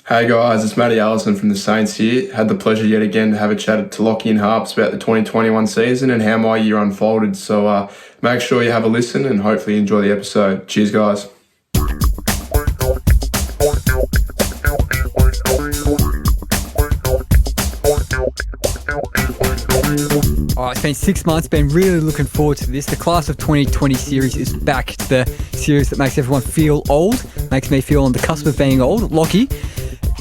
Hey guys, it's Matty, Allison from the Saints here. Had the pleasure yet again to have a chat to Lockie and Harps about the 2021 season and how my year unfolded. So make sure you have a listen and hopefully enjoy the episode. Cheers, guys. All right, it's been 6 months, been really looking forward to this. The Class of 2020 series is back. It's the series that makes everyone feel old, makes me feel on the cusp of being old. Lockie,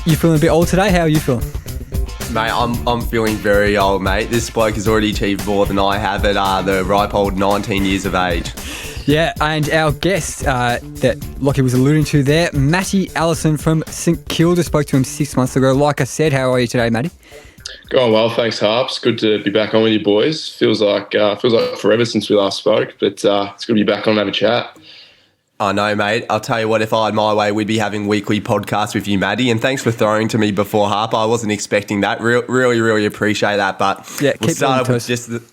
you feeling a bit old today? How are you feeling? Mate, I'm feeling very old, mate. This bloke has already achieved more than I have at the ripe old 19 years of age. Yeah, and our guest that Lockie was alluding to there, Matty Allison from St Kilda, spoke to him 6 months ago. Like I said, how are you today, Matty? Going well, thanks, Harps. Good to be back on with you boys. Feels like forever since we last spoke, but it's good to be back on and have a chat. I know, mate. I'll tell you what, if I had my way, we'd be having weekly podcasts with you, Matty. And thanks for throwing to me before, Harp. I wasn't expecting that. Really appreciate that. But yeah, we'll start with just the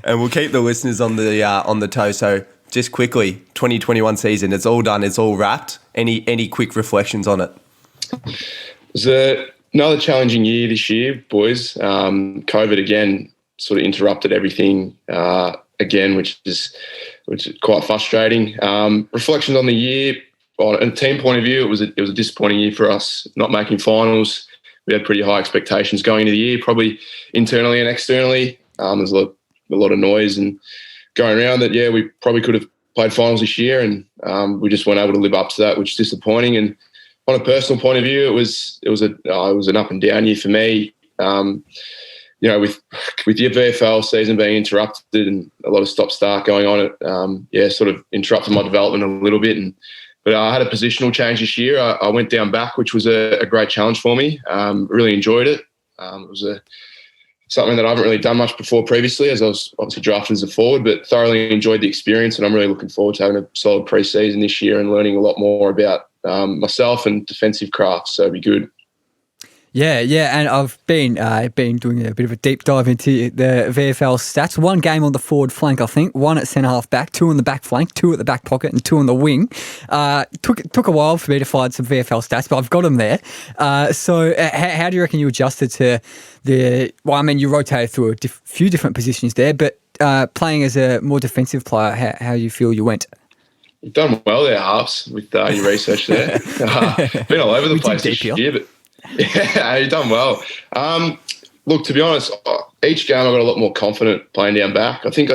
and we'll keep the listeners on the toe. So just quickly, 2021 season, it's all done. It's all wrapped. Any quick reflections on it? It was another challenging year this year, boys. COVID again sort of interrupted everything again, which is quite frustrating. Reflections on the year, on a team point of view, it was a disappointing year for us, not making finals. We had pretty high expectations going into the year, probably internally and externally. There's a lot of noise and going around that, yeah, we probably could have played finals this year, and we just weren't able to live up to that, which is disappointing. And on a personal point of view, it was an up and down year for me. With the VFL season being interrupted and a lot of stop-start going on, it sort of interrupted my development a little bit. But I had a positional change this year. I went down back, which was a great challenge for me. Really enjoyed it. It was something that I haven't really done much before previously, as I was obviously drafted as a forward, but thoroughly enjoyed the experience, and I'm really looking forward to having a solid pre-season this year and learning a lot more about myself and defensive craft. So it'd be good. Yeah, and I've been doing a bit of a deep dive into the VFL stats. One game on the forward flank, I think. One at centre half back, two on the back flank, two at the back pocket, and two on the wing. Took a while for me to find some VFL stats, but I've got them there. So how do you reckon you adjusted to you rotated through a few different positions there, but playing as a more defensive player, how you feel you went? You've done well there, Harps, with your research there. Been all over the place this year, but yeah, you've done well. Look, to be honest, each game I got a lot more confident playing down back. I think my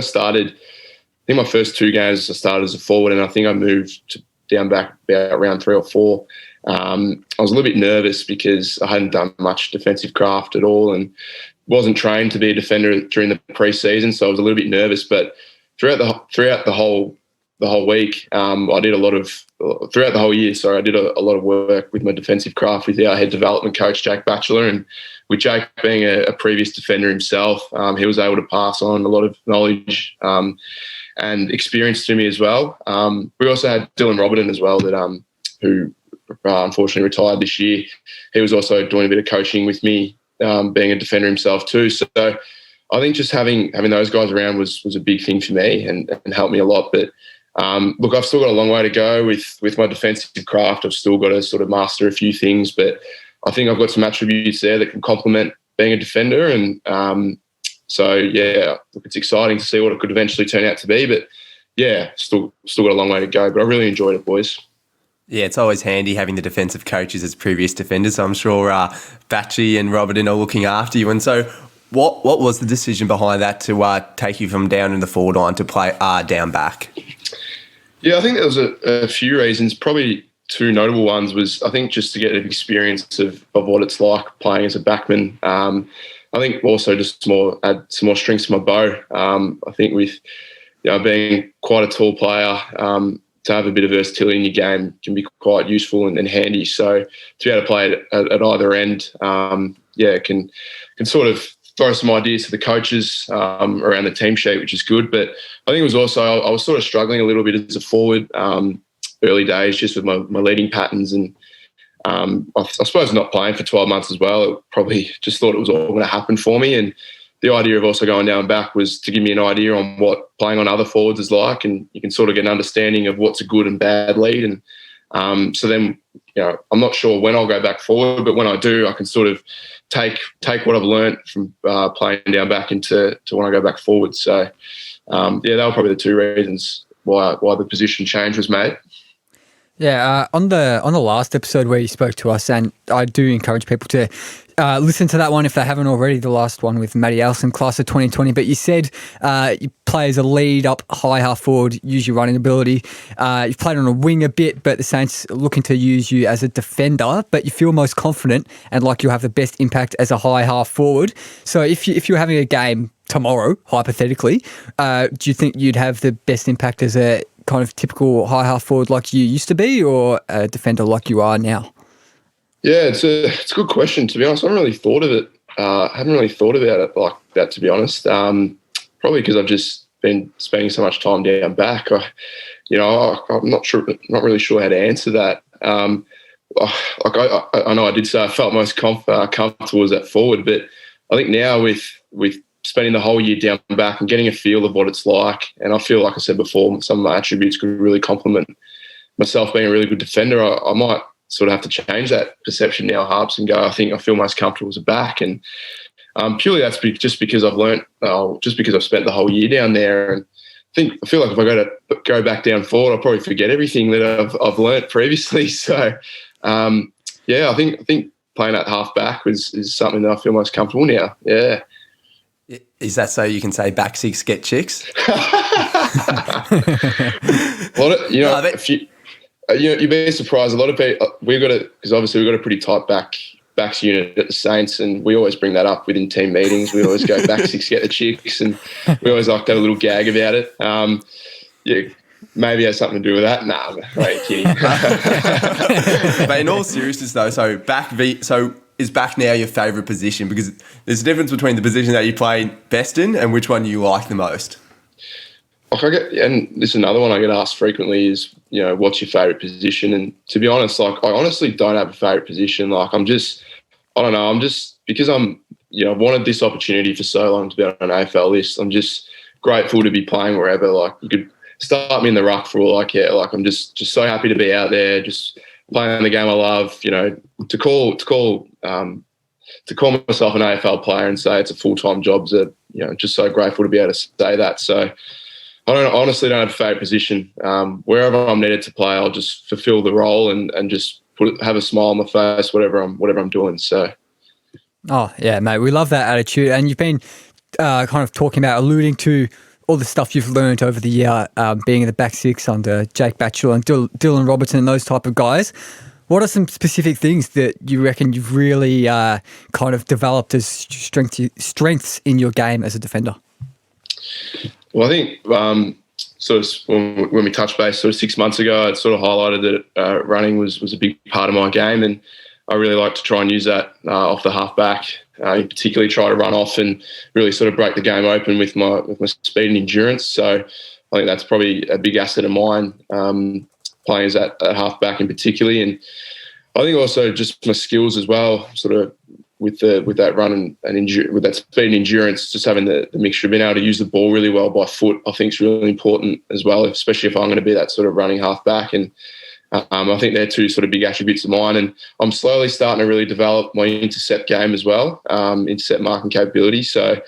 first two games I started as a forward, and I think I moved to down back about round 3 or 4. I was a little bit nervous because I hadn't done much defensive craft at all and wasn't trained to be a defender during the pre-season, so I was a little bit nervous. But throughout the whole week, I did a lot of throughout the whole year. Sorry, I did a lot of work with my defensive craft with our head development coach, Jake Batchelor, and with Jake being a previous defender himself, he was able to pass on a lot of knowledge and experience to me as well. We also had Dylan Robertson as well, that who unfortunately retired this year. He was also doing a bit of coaching with me, being a defender himself too. So I think just having those guys around was a big thing for me and helped me a lot. But look, I've still got a long way to go with my defensive craft. I've still got to sort of master a few things, but I think I've got some attributes there that can complement being a defender. And so, yeah, look, it's exciting to see what it could eventually turn out to be. But, yeah, still got a long way to go. But I really enjoyed it, boys. Yeah, it's always handy having the defensive coaches as previous defenders. So I'm sure Batchy and Robertson are looking after you. And so what was the decision behind that to take you from down in the forward line to play down back? Yeah, I think there was a few reasons. Probably two notable ones was, I think, just to get an experience of what it's like playing as a backman. I think also just add some more strings to my bow. I think with being quite a tall player, to have a bit of versatility in your game can be quite useful and handy. So to be able to play at either end, can sort of throw some ideas to the coaches around the team sheet, which is good. But I think it was also, I was sort of struggling a little bit as a forward early days, just with my leading patterns. And I suppose not playing for 12 months as well, it probably just thought it was all going to happen for me. And the idea of also going down back was to give me an idea on what playing on other forwards is like, and you can sort of get an understanding of what's a good and bad lead. And So then, I'm not sure when I'll go back forward, but when I do, I can sort of take what I've learned from playing down back into when I go back forward. So, they were probably the two reasons why the position change was made. Yeah, on the last episode where you spoke to us, and I do encourage people to listen to that one if they haven't already, the last one with Matty, Allison, class of 2020. But you said you play as a lead up, high half forward, use your running ability. You've played on a wing a bit, but the Saints are looking to use you as a defender, but you feel most confident and like you'll have the best impact as a high half forward. So if you're having a game tomorrow, hypothetically, do you think you'd have the best impact as a kind of typical high half forward like you used to be, or a defender like you are now? Yeah, it's a good question, to be honest. I haven't really thought of it. Haven't really thought about it like that, to be honest. Probably because I've just been spending so much time down back. I'm not really sure how to answer that. I know I did say I felt most comfortable as that forward, but I think now with spending the whole year down back and getting a feel of what it's like, and I feel, like I said before, some of my attributes could really complement myself being a really good defender. I might sort of have to change that perception now, Harps, and go, I think I feel most comfortable as a back. And purely that's just because I've learnt, just because I've spent the whole year down there. And I feel like if I go back down forward, I'll probably forget everything that I've learnt previously. So, I think playing at half back is something that I feel most comfortable now. Yeah. Is that so you can say back six get chicks? You'd be surprised. A lot of people, because obviously we've got a pretty tight backs unit at the Saints, and we always bring that up within team meetings. We always go back six get the chicks, and we always like to have a little gag about it. Maybe it has something to do with that. Nah, I'm kidding. But in all seriousness though, so is back now your favourite position? Because there's a difference between the position that you play best in and which one you like the most. And this is another one I get asked frequently is, what's your favourite position? And to be honest, I honestly don't have a favourite position. Because I'm, I've wanted this opportunity for so long to be on an AFL list. I'm just grateful to be playing wherever. You could start me in the ruck for all I care. I'm just so happy to be out there, just playing the game I love. To call myself an AFL player and say it's a full-time job, just so grateful to be able to say that. So I honestly don't have a favourite position. Wherever I'm needed to play, I'll just fulfil the role and just have a smile on my face, whatever I'm doing. So. Oh yeah, mate, we love that attitude. And you've been kind of alluding to all the stuff you've learned over the year, being in the back six under Jake Batchel and Dylan Robertson and those type of guys. What are some specific things that you reckon you've really kind of developed as strengths in your game as a defender? Well, I think sort of when we touched base sort of 6 months ago, I'd sort of highlighted that running was a big part of my game, and I really like to try and use that off the half back, particularly try to run off and really sort of break the game open with my speed and endurance. So I think that's probably a big asset of mine, playing as that half back in particularly. And I think also just my skills as well, sort of with that run and with that speed and endurance, just having the mixture of being able to use the ball really well by foot, I think is really important as well, especially if I'm going to be that sort of running half back. And I think they're two sort of big attributes of mine. And I'm slowly starting to really develop my intercept game as well, intercept marking capability. So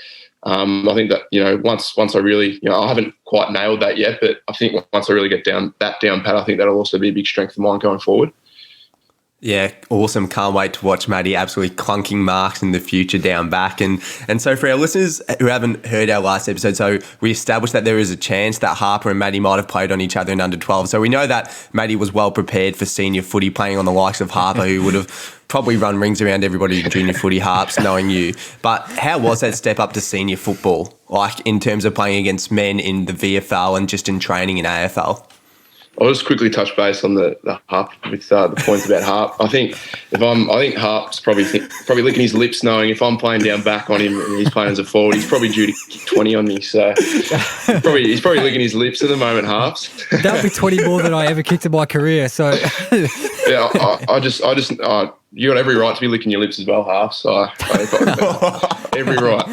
I think that, once I really, I haven't quite nailed that yet, but I think once I really get down pat, I think that'll also be a big strength of mine going forward. Yeah, awesome. Can't wait to watch Matty absolutely clunking marks in the future down back. And so for our listeners who haven't heard our last episode, so we established that there is a chance that Harper and Matty might have played on each other in under 12. So we know that Matty was well prepared for senior footy, playing on the likes of Harper, who would have probably run rings around everybody in junior footy, Harps, knowing you. But how was that step up to senior football, like in terms of playing against men in the VFL and just in training in AFL? I'll just quickly touch base on the Harp with the points about Harp. I think Harp's probably licking his lips, knowing if I'm playing down back on him and he's playing as a forward, he's probably due to kick 20 on me. So he's probably licking his lips at the moment, Harps. That would be 20 more than I ever kicked in my career. So yeah, you got every right to be licking your lips as well, half. So every right.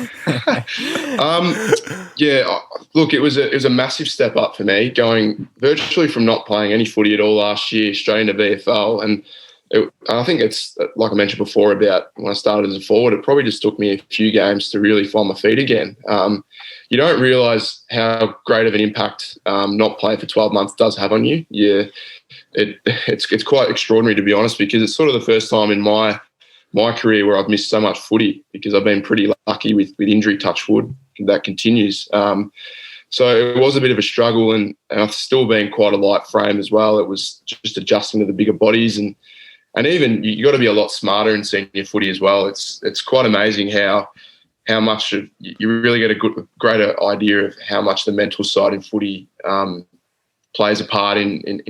Look, it was a massive step up for me, going virtually from not playing any footy at all last year straight into VFL. And I think it's, like I mentioned before about when I started as a forward, it probably just took me a few games to really find my feet again. You don't realise how great of an impact not playing for 12 months does have on you. It's quite extraordinary, to be honest, because it's sort of the first time in my career where I've missed so much footy, because I've been pretty lucky with injury, touch wood, that continues. So it was a bit of a struggle, and I've still been quite a light frame as well. It was just adjusting to the bigger bodies, and even you got to be a lot smarter in senior footy as well. It's quite amazing how much you really get a greater idea of how much the mental side in footy plays a part in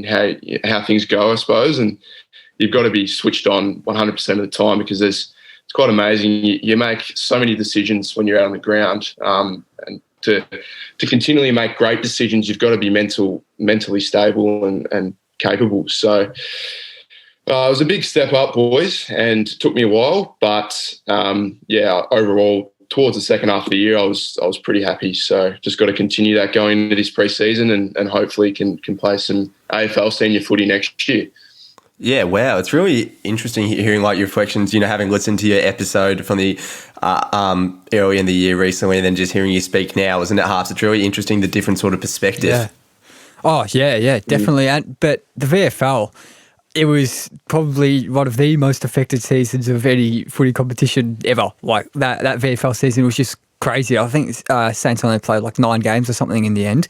how things go, I suppose. And you've got to be switched on 100% of the time, because it's quite amazing. You make so many decisions when you're out on the ground, and to continually make great decisions, you've got to be mentally stable and capable. So it was a big step up, boys, and it took me a while. But overall, towards the second half of the year, I was pretty happy. So just got to continue that going into this pre-season, and hopefully can play some AFL senior footy next year. Yeah, wow. It's really interesting hearing like your reflections, having listened to your episode from the early in the year recently, and then just hearing you speak now, isn't it, Harps? It's really interesting, the different sort of perspective. Yeah. Oh, yeah, definitely. But the VFL, it was probably one of the most affected seasons of any footy competition ever. Like that VFL season was just crazy. I think Saints only played like 9 games or something in the end.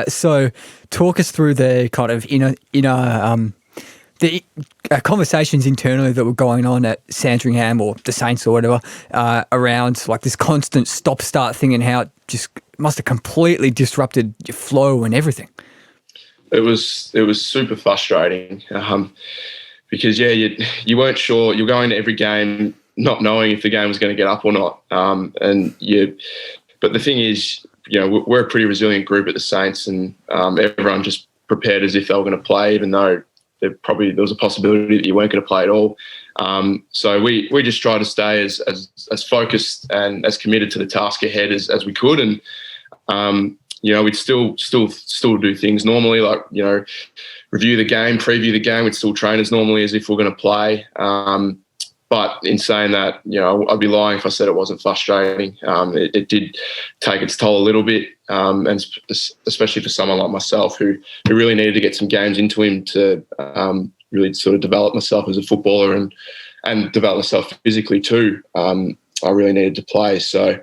So talk us through the kind of inner the conversations internally that were going on at Sandringham or the Saints or whatever around like this constant stop-start thing, and how it just must have completely disrupted your flow and everything. It was super frustrating because you weren't sure. You're going to every game not knowing if the game was going to get up or not. But the thing is, we're a pretty resilient group at the Saints, and everyone just prepared as if they were going to play, even though there was a possibility that you weren't going to play at all. So we just tried to stay as focused and as committed to the task ahead as we could, and we'd still do things normally, like review the game, preview the game. We'd still train as normally as if we're going to play. But in saying that, I'd be lying if I said it wasn't frustrating. It did take its toll a little bit, and especially for someone like myself who really needed to get some games into him to really sort of develop myself as a footballer and develop myself physically too. I really needed to play. So,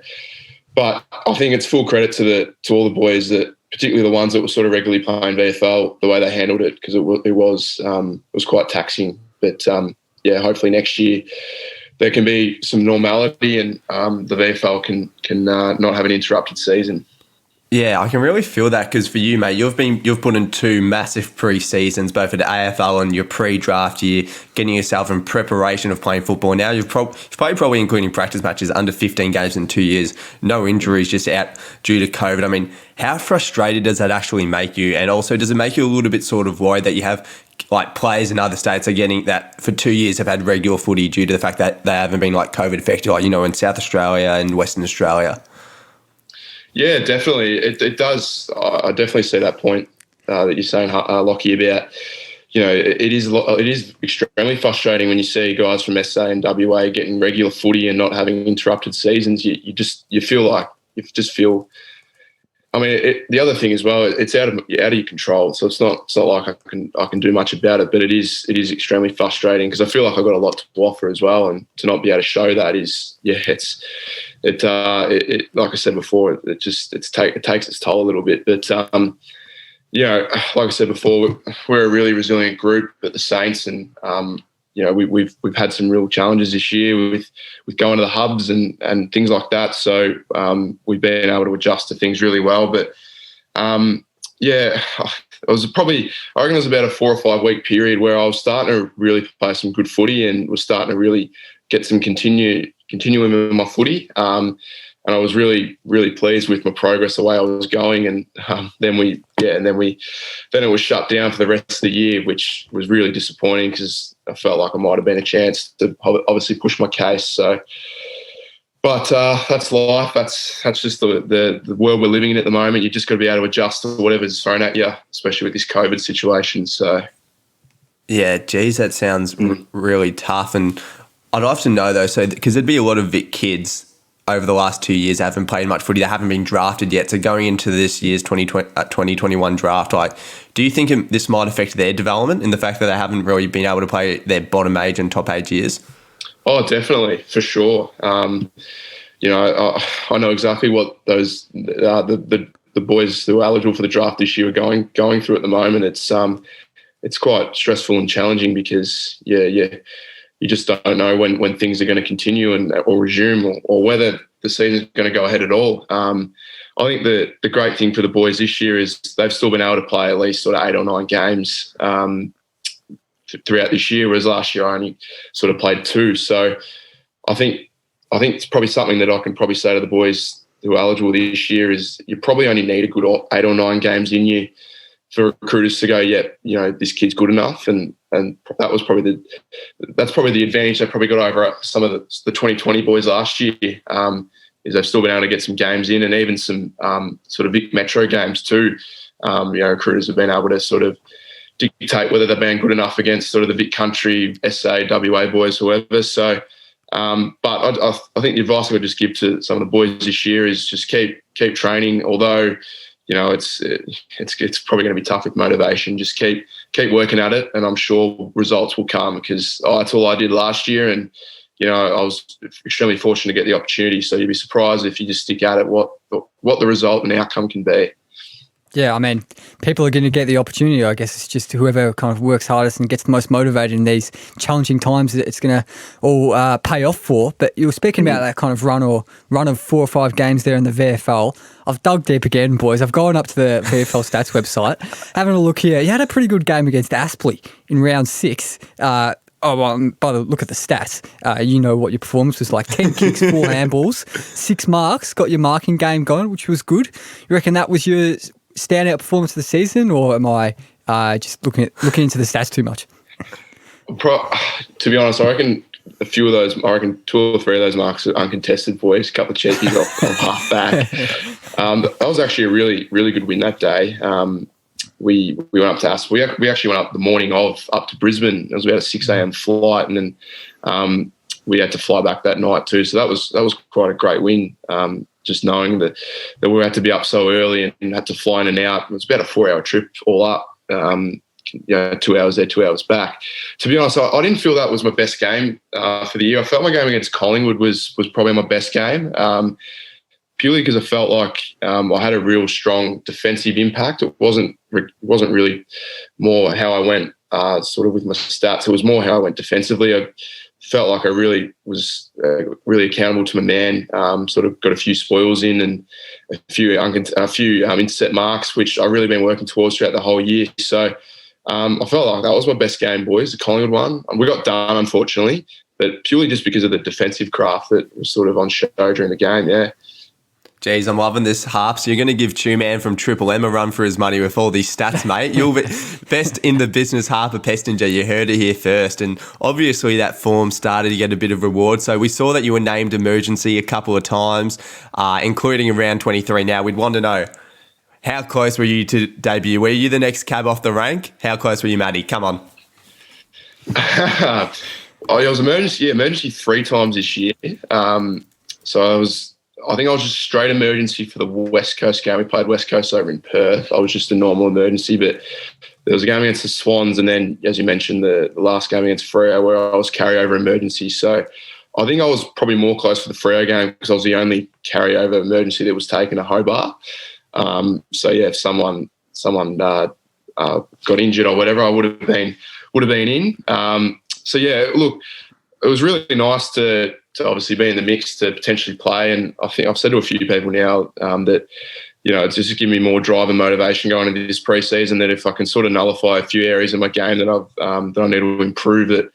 but I think it's full credit to all the boys, that particularly the ones that were sort of regularly playing VFL, the way they handled it, because it was quite taxing. But hopefully next year there can be some normality, and the VFL can not have an interrupted season. Yeah, I can really feel that, because for you, mate, you've put in 2 massive pre-seasons, both at the AFL and your pre-draft year, getting yourself in preparation of playing football. Now you've probably including practice matches, under 15 games in 2 years, no injuries, just out due to COVID. I mean, how frustrated does that actually make you? And also, does it make you a little bit sort of worried that you have like players in other states are getting that for 2 years have had regular footy due to the fact that they haven't been like COVID affected, like, in South Australia and Western Australia? Yeah, definitely. It does. I definitely see that point that you're saying, Lockie, about, it is extremely frustrating when you see guys from SA and WA getting regular footy and not having interrupted seasons. You feel. I mean, the other thing as well, it's out of your control. So it's not like I can do much about it, but it is extremely frustrating, because I feel like I've got a lot to offer as well, and to not be able to show that it like I said before, it takes its toll a little bit. But like I said before, we're a really resilient group at the Saints, and we've had some real challenges this year with going to the hubs and things like that. So we've been able to adjust to things really well. But it was probably, I reckon it was about a 4 or 5 week period where I was starting to really play some good footy and was starting to really get some continuum in my footy. I was really, really pleased with my progress, the way I was going. And then it was shut down for the rest of the year, which was really disappointing because I felt like I might have been a chance to obviously push my case. So, but that's life. That's just the world we're living in at the moment. You just got to be able to adjust to whatever's thrown at you, especially with this COVID situation. So, yeah, geez, that sounds really tough. And I'd love to know though, so because there'd be a lot of Vic kids over the last 2 years that haven't played much footy, they haven't been drafted yet. So going into this year's 2021 draft, like, do you think this might affect their development in the fact that they haven't really been able to play their bottom age and top age years? Oh, definitely, for sure. I know exactly what those the boys who are eligible for the draft this year are going through at the moment. It's quite stressful and challenging because you just don't know when things are going to continue or resume or whether the season's going to go ahead at all. I think the great thing for the boys this year is they've still been able to play at least sort of 8 or 9 games throughout this year, whereas last year I only sort of played 2. So I think it's probably something that I can probably say to the boys who are eligible this year is you probably only need a good 8 or 9 games in you for recruiters to go, this kid's good enough, and that was probably the advantage they probably got over some of the 2020 boys last year. Is they've still been able to get some games in, and even some sort of Vic Metro games too. Recruiters have been able to sort of dictate whether they've been good enough against sort of the Vic Country, SA, WA boys, whoever. So, but I think the advice I would just give to some of the boys this year is just keep training. Although, it's probably going to be tough with motivation. Just keep working at it, and I'm sure results will come because that's all I did last year, and I was extremely fortunate to get the opportunity. So you'd be surprised if you just stick at it what the result and outcome can be. Yeah, I mean, people are going to get the opportunity. I guess it's just whoever kind of works hardest and gets the most motivated in these challenging times that it's going to all pay off for. But you were speaking about that kind of run of 4 or 5 games there in the VFL. I've dug deep again, boys. I've gone up to the VFL stats website, having a look here. You had a pretty good game against Aspley in round 6. By the look at the stats, you know what your performance was like. 10 kicks, 4 handballs, 6 marks, got your marking game going, which was good. You reckon that was your standout performance of the season, or am I just looking into the stats too much? To be honest, I reckon a few of those, 2 or 3 of those marks are uncontested boys, a couple of cheekies off half back. That was actually a really, really good win that day. We went up to Aspley. We actually went up the morning up to Brisbane. It was about a 6 a.m. flight, and then we had to fly back that night too. So that was quite a great win. Just knowing that we had to be up so early and had to fly in and out. It was about a 4-hour trip all up. 2 hours there, 2 hours back. To be honest, I didn't feel that was my best game for the year. I felt my game against Collingwood was probably my best game. Purely because I felt like I had a real strong defensive impact. It wasn't really more how I went sort of with my stats. It was more how I went defensively. I felt like I really was really accountable to my man. Sort of got a few spoils in and a few intercept marks, which I've really been working towards throughout the whole year. So I felt like that was my best game, boys, the Collingwood one. We got done, unfortunately, but purely just because of the defensive craft that was sort of on show during the game, yeah. Jeez, I'm loving this, Harps. You're going to give Two-Man from Triple M a run for his money with all these stats, mate. You'll be best in the business, Harper Pestinger. You heard it here first. And obviously that form started to get a bit of reward. So we saw that you were named emergency a couple of times, including around 23. Now, we'd want to know, how close were you to debut? Were you the next cab off the rank? How close were you, Matty? Come on. I was emergency 3 times this year. So I think I was just straight emergency for the West Coast game. We played West Coast over in Perth. I was just a normal emergency, but there was a game against the Swans, and then, as you mentioned, the last game against Freo where I was carryover emergency. So I think I was probably more close for the Freo game because I was the only carryover emergency that was taken to Hobart. So yeah, if someone got injured or whatever, I would have been in. So yeah, look, it was really nice to obviously be in the mix to potentially play, and I think I've said to a few people now that it's just giving me more drive and motivation going into this pre-season. That if I can sort of nullify a few areas in my game that I need to improve, that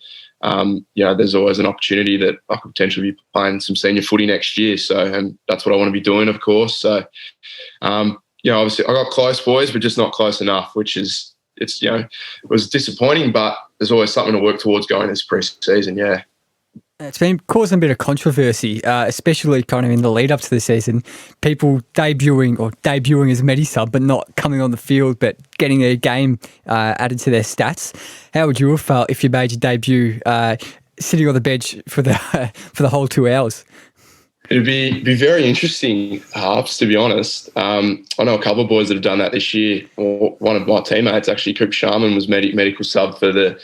there's always an opportunity that I could potentially be playing some senior footy next year. So, and that's what I want to be doing, of course. So, obviously I got close, boys, but just not close enough, it was disappointing, but there's always something to work towards going this pre-season, yeah. It's been causing a bit of controversy, especially kind of in the lead up to the season. People debuting as Medi-sub, but not coming on the field, but getting a game added to their stats. How would you have felt if you made your debut sitting on the bench for the whole 2 hours? It'd be very interesting, Harps, to be honest. I know a couple of boys that have done that this year. One of my teammates, actually, Coop Sharman, was medical sub for the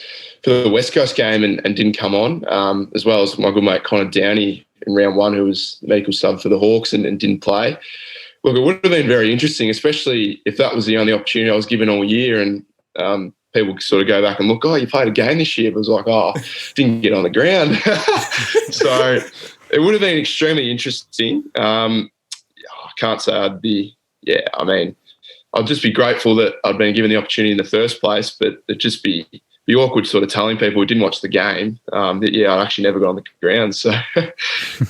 West Coast game and didn't come on, as well as my good mate Connor Downey in round 1, who was medical sub for the Hawks and didn't play. Look, it would have been very interesting, especially if that was the only opportunity I was given all year, and people sort of go back and look, you played a game this year, but it was like, didn't get on the ground. So it would have been extremely interesting. I can't say I'd just be grateful that I'd been given the opportunity in the first place, but it'd just be awkward sort of telling people who didn't watch the game that, I'd actually never got on the ground. So,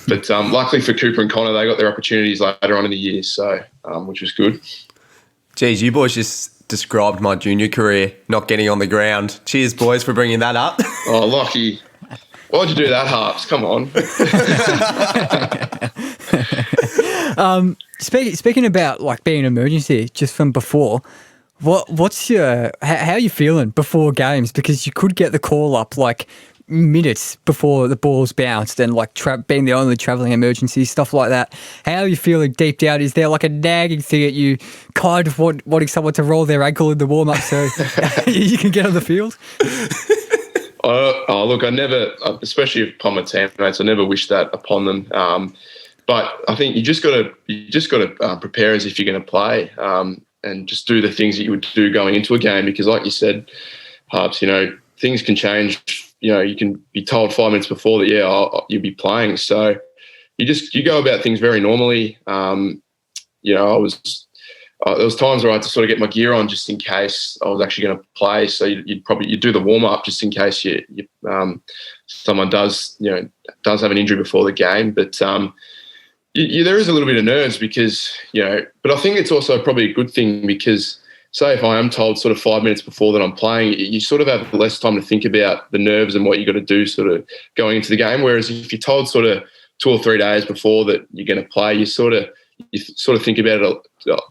but luckily for Cooper and Connor, they got their opportunities later on in the year, so which was good. Geez, you boys just described my junior career, not getting on the ground. Cheers, boys, for bringing that up. Oh, Lockie. Why'd you do that, Harps? Come on. Speaking about like being an emergency, just from before, what's how are you feeling before games? Because you could get the call up like minutes before the ball's bounced, and like being the only travelling emergency, stuff like that. How are you feeling deep down? Is there like a nagging thing at you, kind of wanting someone to roll their ankle in the warm up so you can get on the field? Look, I never, especially upon my teammates, I never wish that upon them. But I think you just got to prepare as if you're going to play, and just do the things that you would do going into a game. Because, like you said, Harps, things can change. You can be told 5 minutes before that, you'll be playing. So you go about things very normally. There was times where I had to sort of get my gear on just in case I was actually going to play. So you'd do the warm up just in case someone does have an injury before the game. But there is a little bit of nerves because but I think it's also probably a good thing because say if I am told sort of 5 minutes before that I'm playing, you sort of have less time to think about the nerves and what you got to do sort of going into the game. Whereas if you're told sort of 2 or 3 days before that you're going to play, you sort of think about it.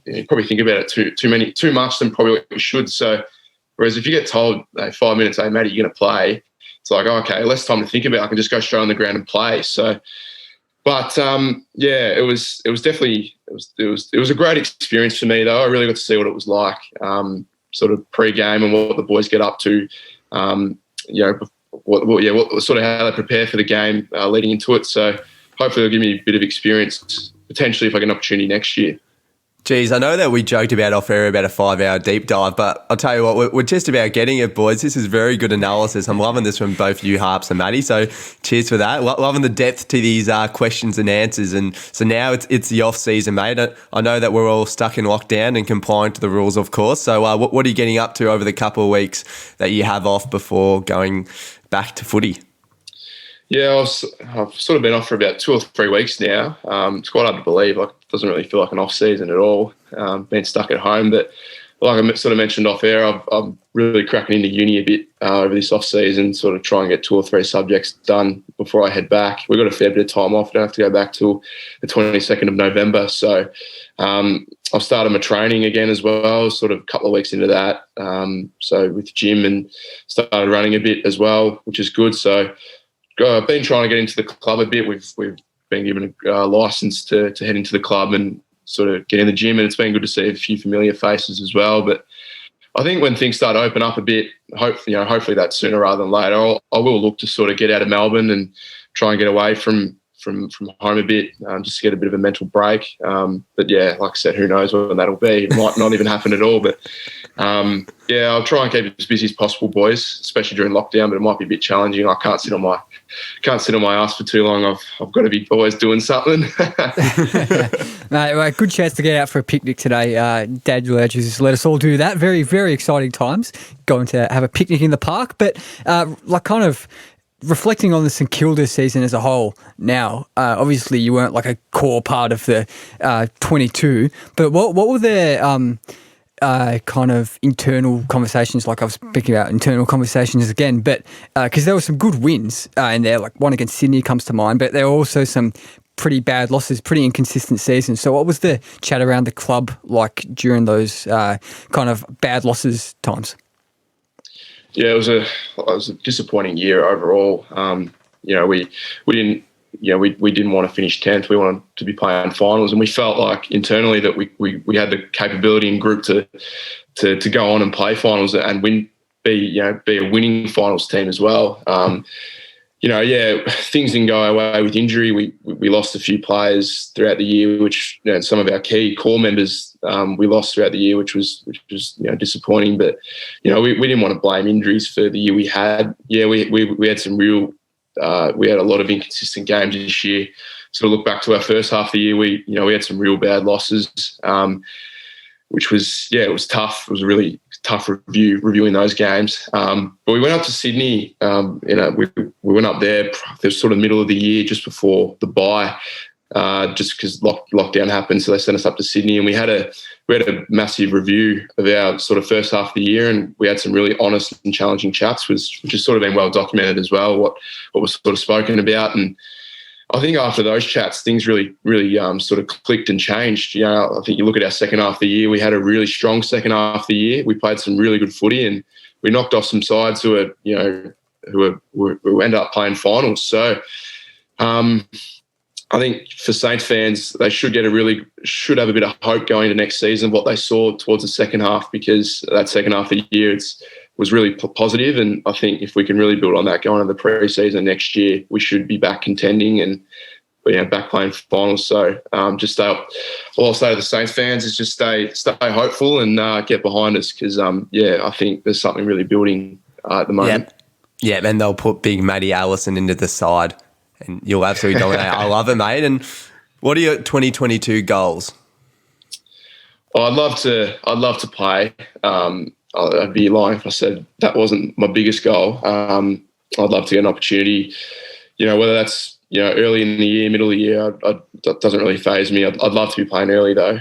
You probably think about it too much than probably what you should. So, whereas if you get told 5 minutes, hey Matty, you're going to play, it's like okay, less time to think about. I can just go straight on the ground and play. So, but it was definitely a great experience for me though. I really got to see what it was like, sort of pre-game and what the boys get up to. What sort of how they prepare for the game leading into it. So, hopefully, it'll give me a bit of experience potentially if I get an opportunity next year. Geez, I know that we joked about off air about a 5-hour deep dive, but I'll tell you what, we're just about getting it, boys. This is very good analysis. I'm loving this from both you, Harps and Matty, so cheers for that. Loving the depth to these questions and answers. And so now it's the off-season, mate. I know that we're all stuck in lockdown and complying to the rules, of course. So what are you getting up to over the couple of weeks that you have off before going back to footy? Yeah, I've sort of been off for about 2 or 3 weeks now. It's quite hard to believe. Like, it doesn't really feel like an off season at all. Been stuck at home, but like I sort of mentioned off air, I'm really cracking into uni a bit over this off season. Sort of trying to get 2 or 3 subjects done before I head back. We've got a fair bit of time off. I don't have to go back till the 22nd of November. So I've started my training again as well. Sort of a couple of weeks into that. So with gym and started running a bit as well, which is good. So. I've been trying to get into the club a bit. We've been given a license to head into the club and sort of get in the gym, and it's been good to see a few familiar faces as well. But I think when things start to open up a bit, hopefully that's sooner rather than later. I will look to sort of get out of Melbourne and try and get away from home a bit, just to get a bit of a mental break. But yeah, like I said, who knows when that'll be? It might not even happen at all. But I'll try and keep it as busy as possible, boys, especially during lockdown. But it might be a bit challenging. I can't sit on my ass for too long. I've got to be always doing something. Mate, good chance to get out for a picnic today. Dad will just let us all do that. Very, very exciting times. Going to have a picnic in the park, but reflecting on the St Kilda season as a whole now, obviously you weren't like a core part of the 22, but what were their kind of internal conversations? Like I was speaking about internal conversations again, but because there were some good wins in there, like one against Sydney comes to mind, but there were also some pretty bad losses, pretty inconsistent seasons. So what was the chat around the club like during those kind of bad losses times? Yeah, it was a disappointing year overall. We didn't. We didn't want to finish 10th. We wanted to be playing finals, and we felt like internally that we had the capability and group to go on and play finals and be a winning finals team as well. Things didn't go our way with injury. We lost a few players throughout the year, which some of our key core members we lost throughout the year, which was disappointing. But we didn't want to blame injuries for the year we had. Yeah, we had some real. We had a lot of inconsistent games this year. So look back to our first half of the year, we had some real bad losses, which was it was tough. It was a really tough reviewing those games. But we went up to Sydney. We went up there. It was sort of middle of the year, just before the bye, just because lockdown happened. So they sent us up to Sydney, and we had a massive review of our sort of first half of the year, and we had some really honest and challenging chats, which has sort of been well documented as well. What was sort of spoken about, and I think after those chats, things really sort of clicked and changed. I think you look at our second half of the year, we had a really strong second half of the year. We played some really good footy, and we knocked off some sides who ended up playing finals. So. I think for Saints fans, they should have a bit of hope going into next season, what they saw towards the second half, because that second half of the year was really positive. And I think if we can really build on that going into the pre-season next year, we should be back contending and back playing finals. So all I'll say to the Saints fans is just stay hopeful and get behind us, because I think there's something really building at the moment. Yeah, and they'll put big Matty Allison into the side. And you'll absolutely dominate. I love it, mate. And what are your 2022 goals? Oh, I'd love to play. I'd be lying if I said that wasn't my biggest goal. I'd love to get an opportunity. Whether that's early in the year, middle of the year, that doesn't really faze me. I'd love to be playing early though.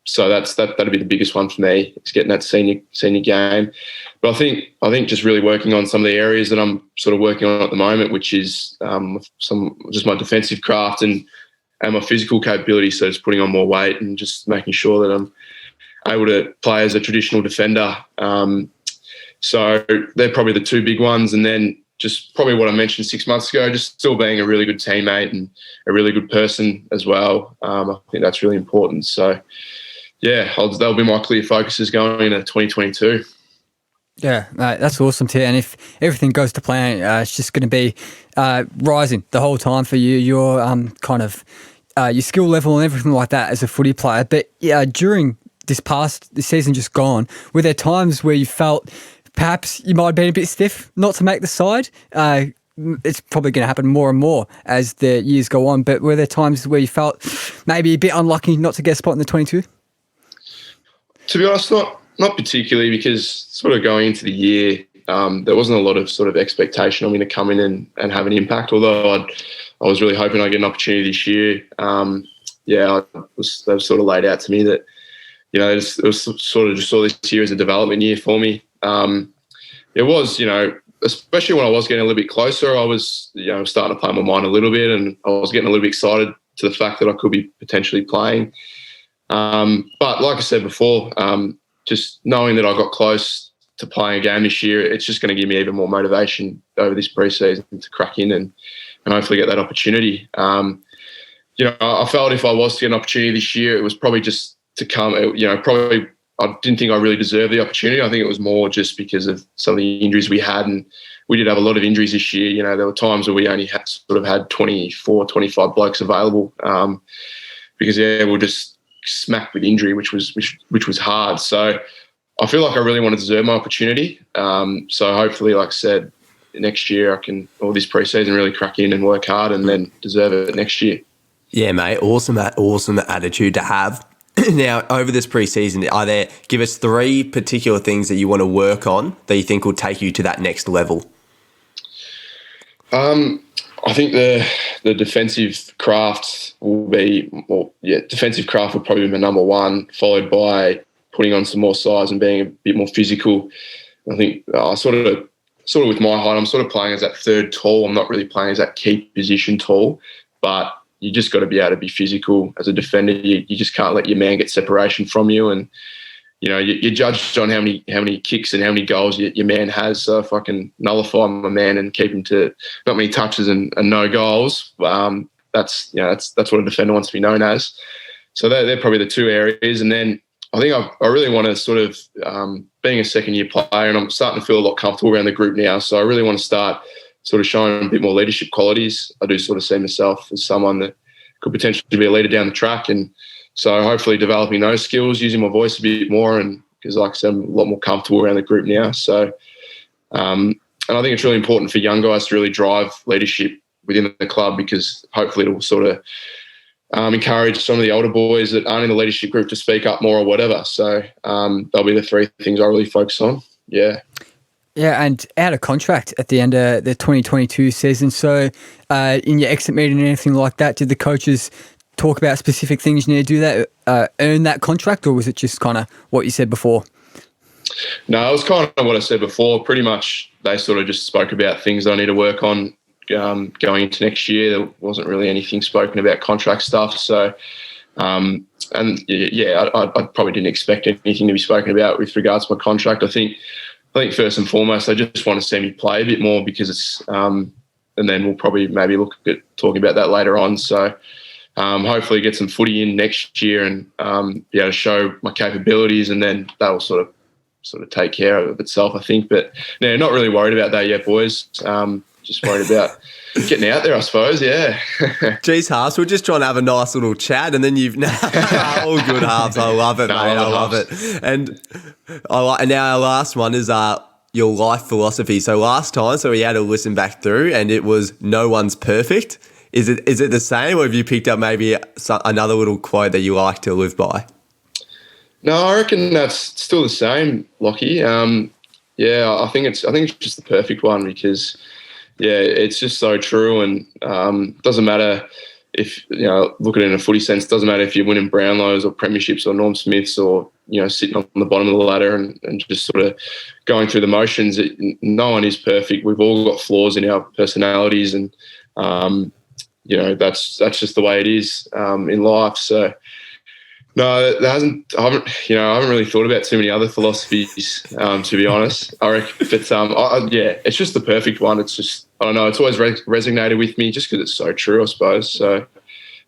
So that'd be the biggest one for me. Is getting that senior game. But I think just really working on some of the areas that I'm sort of working on at the moment, which is just my defensive craft and my physical capability. So just putting on more weight and just making sure that I'm able to play as a traditional defender. So they're probably the two big ones. And then just probably what I mentioned 6 months ago, just still being a really good teammate and a really good person as well. I think that's really important. So, that'll be my clear focuses going into 2022. Yeah, that's awesome too. And if everything goes to plan, it's just going to be rising the whole time for you. Your kind of your skill level and everything like that as a footy player. But during this season just gone, were there times where you felt perhaps you might have been a bit stiff not to make the side? It's probably going to happen more and more as the years go on. But were there times where you felt maybe a bit unlucky not to get a spot in the 22? To be honest, not particularly, because sort of going into the year, there wasn't a lot of sort of expectation on me to come in and have an impact. Although I was really hoping I'd get an opportunity this year. They were sort of laid out to me that it was sort of just saw this year as a development year for me. It was, especially when I was getting a little bit closer, I was starting to play my mind a little bit, and I was getting a little bit excited to the fact that I could be potentially playing. But like I said before, just knowing that I got close to playing a game this year, it's just going to give me even more motivation over this pre-season to crack in and hopefully get that opportunity. I felt if I was to get an opportunity this year, it was probably just to come, probably I didn't think I really deserved the opportunity. I think it was more just because of some of the injuries we had, and we did have a lot of injuries this year. There were times where we only had 24, 25 blokes available because we're just smacked with injury, which was hard. So I feel like I really want to deserve my opportunity. So hopefully, like I said, next year I can, all this pre-season, really crack in and work hard and then deserve it next year. Yeah, mate. Awesome attitude to have. Now, over this pre-season, give us 3 particular things that you want to work on that you think will take you to that next level? I think the defensive craft will be, defensive craft would probably be my number one, followed by putting on some more size and being a bit more physical. I think sort of with my height, I'm sort of playing as that third tall. I'm not really playing as that key position tall, but you just got to be able to be physical as a defender. You just can't let your man get separation from you, and you're judged on how many kicks and how many goals your man has. So if I can nullify my man and keep him to not many touches and no goals, that's what a defender wants to be known as. So they're probably the two areas. And then I think I really want to sort of, being a second-year player, and I'm starting to feel a lot comfortable around the group now, so I really want to start sort of showing a bit more leadership qualities. I do sort of see myself as someone that could potentially be a leader down the track, and so hopefully developing those skills, using my voice a bit more, and because like I said, I'm a lot more comfortable around the group now. So, and I think it's really important for young guys to really drive leadership within the club, because hopefully it'll sort of encourage some of the older boys that aren't in the leadership group to speak up more or whatever. So that'll be the three things I really focus on. Yeah. Yeah, and out of contract at the end of the 2022 season. So in your exit meeting and anything like that, did the coaches talk about specific things you need to do that, earn that contract, or was it just kind of what you said before? No, it was kind of what I said before. Pretty much they sort of just spoke about things that I need to work on going into next year. There wasn't really anything spoken about contract stuff. So, I probably didn't expect anything to be spoken about with regards to my contract. I think first and foremost, they just want to see me play a bit more, because it's, and then we'll probably maybe look at talking about that later on. So hopefully get some footy in next year and be able to show my capabilities, and then that'll sort of take care of itself, I think. But no, not really worried about that yet, boys. Just worried about getting out there, I suppose. Yeah. Geez, Halves, we're just trying to have a nice little chat, and then you've all good, Halves. I love it, mate. I love it. And now our last one is your life philosophy. So last time, we had to listen back through, and it was no one's perfect. Is it the same, or have you picked up maybe another little quote that you like to live by? No, I reckon that's still the same, Lockie. I think it's just the perfect one, because it's just so true, and doesn't matter if, look at it in a footy sense, doesn't matter if you're winning Brownlows or premierships or Norm Smiths, or sitting on the bottom of the ladder and just sort of going through the motions. No one is perfect. We've all got flaws in our personalities, and that's just the way it is in life. So no, I haven't really thought about too many other philosophies, to be honest. I reckon, but it's just the perfect one. It's just, I don't know, it's always resonated with me just because it's so true, I suppose. So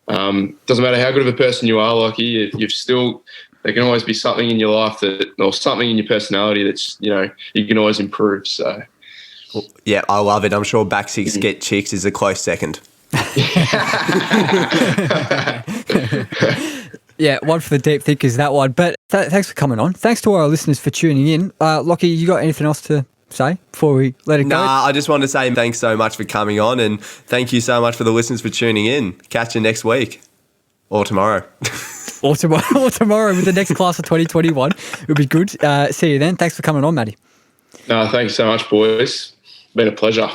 doesn't matter how good of a person you are, Lockie, if there can always be something in your life or something in your personality that's, you can always improve. So yeah, I love it. I'm sure back six get chicks is a close second. Yeah, one for the deep thinkers, that one. But thanks for coming on. Thanks to our listeners for tuning in. Lockie, you got anything else to say before we let it go? Nah, I just want to say thanks so much for coming on, and thank you so much for the listeners for tuning in. Catch you next week. Or tomorrow. or tomorrow with the next class of 2021. It'll be good. See you then. Thanks for coming on, Matty. No, thanks so much, boys. Been a pleasure.